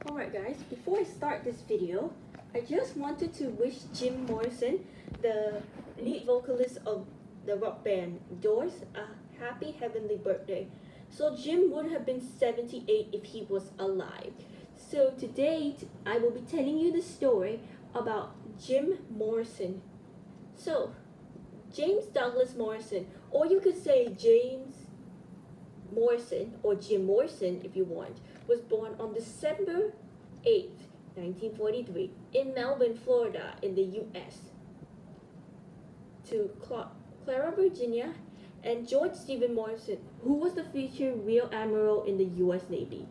Alright guys, before I start this video, I just wanted to wish Jim Morrison, the lead vocalist of the rock band Doors, a happy heavenly birthday. So Jim would have been 78 if he was alive. So today I will be telling you the story about Jim Morrison. So, James Douglas Morrison, or you could say James Morrison, or Jim Morrison if you want, was born on December 8th, 1943 in Melbourne, Florida in the US to Clara, Virginia, and George Stephen Morrison, who was the future Rear Admiral in the US Navy.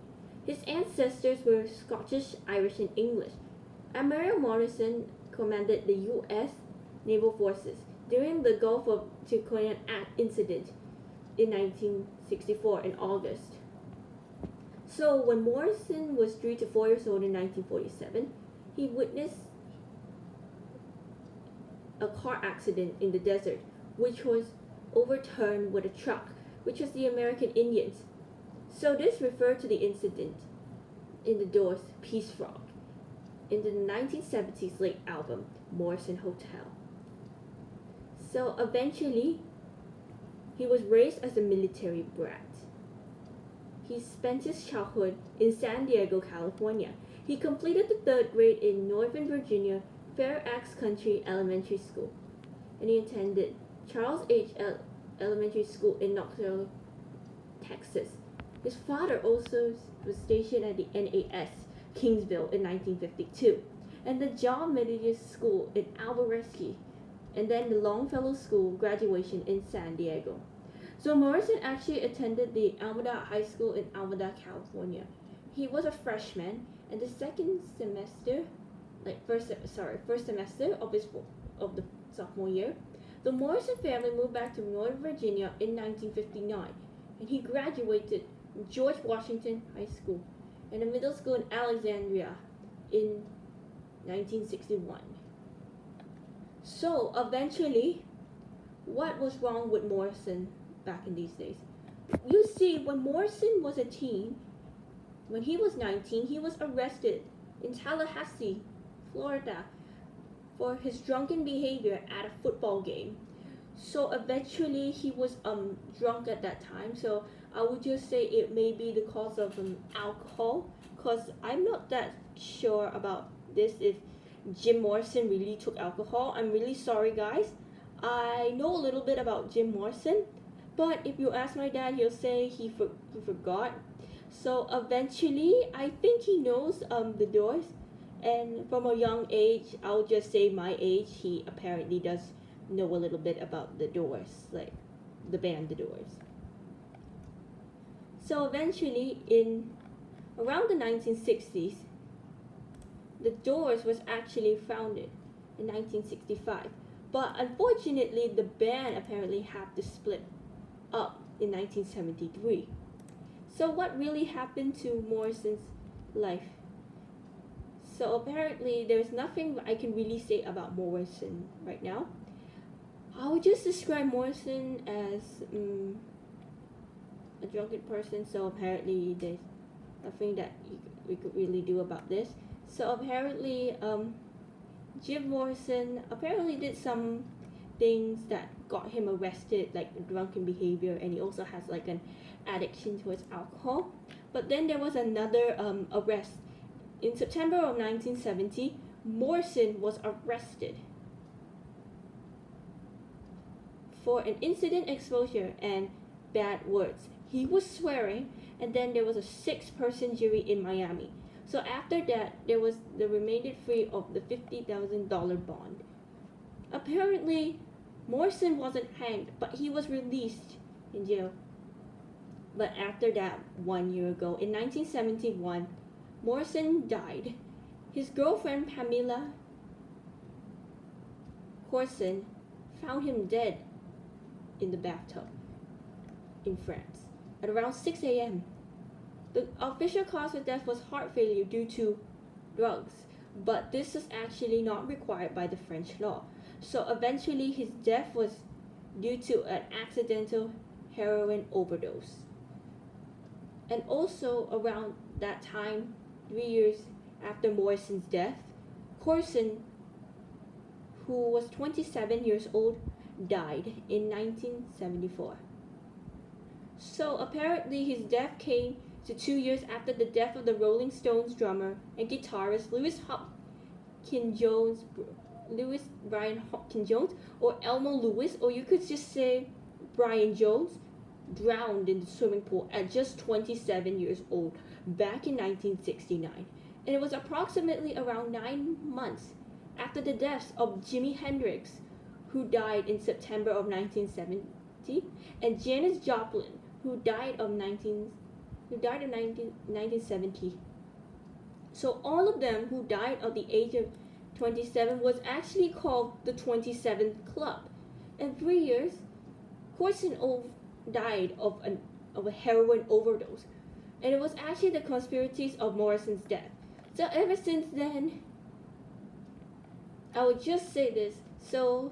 His ancestors were Scottish, Irish, and English. Admiral Morrison commanded the US naval forces during the Gulf of Tonkin incident in 1964 in August. So when Morrison was 3 to 4 years old in 1947, he witnessed a car accident in the desert, which was overturned with a truck, which was the American Indians. So this referred to the incident in the Doors' Peace Frog in the 1970s late album Morrison Hotel. So eventually, he was raised as a military brat. He spent his childhood in San Diego, California. He completed the 3rd grade in Northern Virginia Fairfax Country Elementary School, and he attended Charles H. Elementary School in Knoxville, Texas. His father also was stationed at the NAS Kingsville in 1952, and the John Methodist School in Albuquerque, and then the Longfellow School graduation in San Diego. So Morrison actually attended the Alameda High School in Alameda, California. He was a freshman, and the first semester of the sophomore year, the Morrison family moved back to Northern Virginia in 1959, and he graduated from George Washington High School and a middle school in Alexandria in 1961. So eventually, what was wrong with Morrison back in these days? You see, when Morrison was a teen, when he was 19, he was arrested in Tallahassee, Florida, for his drunken behavior at a football game. So eventually, he was drunk at that time. So I would just say it may be the cause of alcohol, because I'm not that sure about this if Jim Morrison really took alcohol. I'm really sorry, guys. I know a little bit about Jim Morrison, but if you ask my dad, he'll say he forgot. So eventually, I think he knows the Doors, and from a young age, I'll just say my age, he apparently does know a little bit about the Doors, like the band The Doors. So eventually, in around the 1960s, the Doors was actually founded in 1965, but unfortunately the band apparently had to split up in 1973. So what really happened to Morrison's life? So apparently there's nothing I can really say about Morrison right now. I would just describe Morrison as a drunken person, so apparently there's nothing that we could really do about this. So apparently, Jim Morrison apparently did some things that got him arrested, like drunken behavior, and he also has like an addiction towards alcohol. But then there was another arrest. In September of 1970, Morrison was arrested for an incident exposure and bad words. He was swearing, and then there was a 6-person jury in Miami. So after that, there was the remainder free of the $50,000 bond. Apparently, Morrison wasn't hanged, but he was released in jail. But after that, 1 year ago, in 1971, Morrison died. His girlfriend, Pamela Corson, found him dead in the bathtub in France at around 6 a.m. The official cause of death was heart failure due to drugs, but this is actually not required by the French law. So eventually his death was due to an accidental heroin overdose. And also around that time, 3 years after Morrison's death, Morrison, who was 27 years old, died in 1974. So apparently his death came to 2 years after the death of the Rolling Stones drummer and guitarist Brian Hopkins Jones, or Elmo Lewis, or you could just say Brian Jones, drowned in the swimming pool at just 27 years old back in 1969. And it was approximately around 9 months after the deaths of Jimi Hendrix, who died in September of 1970, and Janis Joplin, who died in 1970. So all of them who died at the age of 27 was actually called the 27th Club. In 3 years, Morrison died of a heroin overdose, and it was actually the conspiracies of Morrison's death. So ever since then, I would just say this. So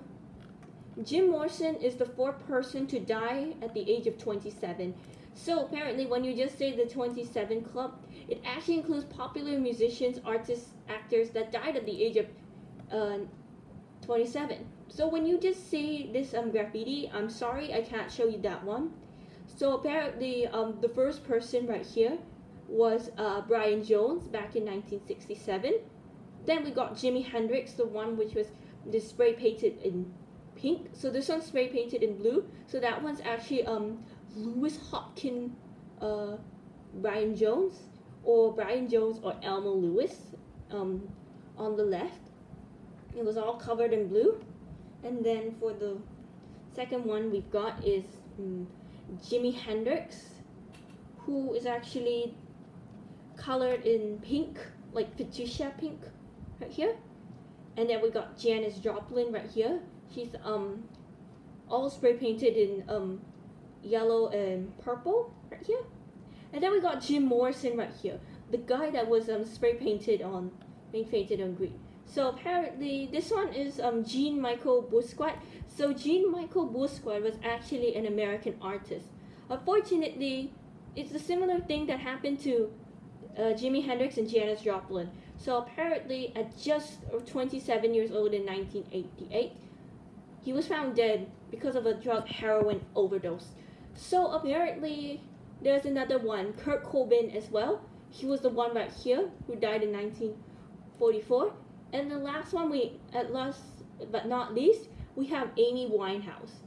Jim Morrison is the fourth person to die at the age of 27. So apparently when you just say the 27 Club, it actually includes popular musicians, artists, actors that died at the age of 27. So when you just say this graffiti, I'm sorry I can't show you that one. So apparently the first person right here was Brian Jones back in 1967. Then we got Jimi Hendrix, the one which was spray painted in pink. So this one's spray painted in blue. So that one's actually Lewis Hopkins Brian Jones, or Brian Jones or Elmo Lewis on the left. It was all covered in blue. And then for the second one we've got is Jimi Hendrix, who is actually colored in pink, like fuchsia pink right here. And then we got Janis Joplin right here. She's all spray painted in yellow and purple right here. And then we got Jim Morrison right here, the guy that was spray painted on green. So apparently this one is Jean-Michel Basquiat. So Jean-Michel Basquiat was actually an American artist. Unfortunately, it's a similar thing that happened to Jimi Hendrix and Janis Joplin. So apparently at just 27 years old in 1988, he was found dead because of a drug heroin overdose. So apparently there's another one, Kurt Cobain as well. He was the one right here who died in 1944. And the last one, last but not least, we have Amy Winehouse.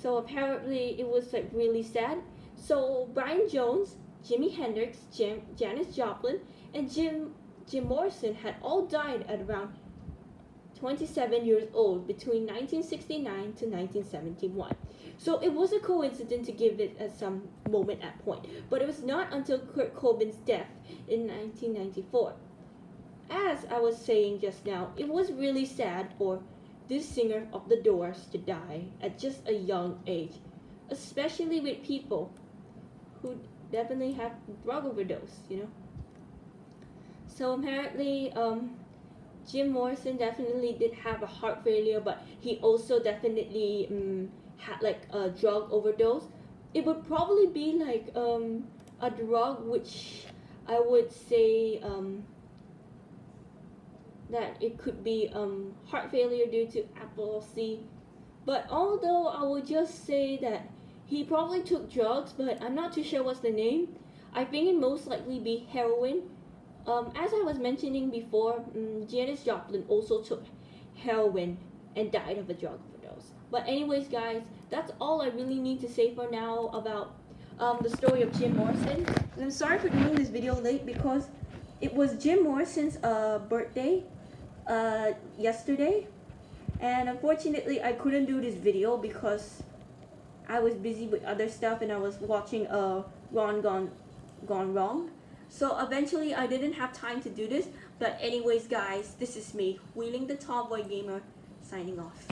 So apparently it was like really sad. So Brian Jones, Jimi Hendrix, Janis Joplin, and Jim Morrison had all died at around 27 years old between 1969 to 1971. So it was a coincidence to give it at some moment at point, but it was not until Kurt Cobain's death in 1994. As I was saying just now, it was really sad for this singer of the Doors to die at just a young age, especially with people who definitely have drug overdose, So apparently, Jim Morrison definitely did have a heart failure, but he also definitely had like a drug overdose. It would probably be like a drug which I would say that it could be heart failure due to epilepsy. But although I would just say that he probably took drugs, but I'm not too sure what's the name. I think it most likely be heroin. As I was mentioning before, Janis Joplin also took heroin and died of a drug overdose. But anyways, guys, that's all I really need to say for now about the story of Jim Morrison. And I'm sorry for doing this video late because it was Jim Morrison's birthday yesterday. And unfortunately, I couldn't do this video because I was busy with other stuff and I was watching Gone Wrong. So eventually I didn't have time to do this. But anyways, guys, this is me, Wheeling the Tomboy Gamer, signing off.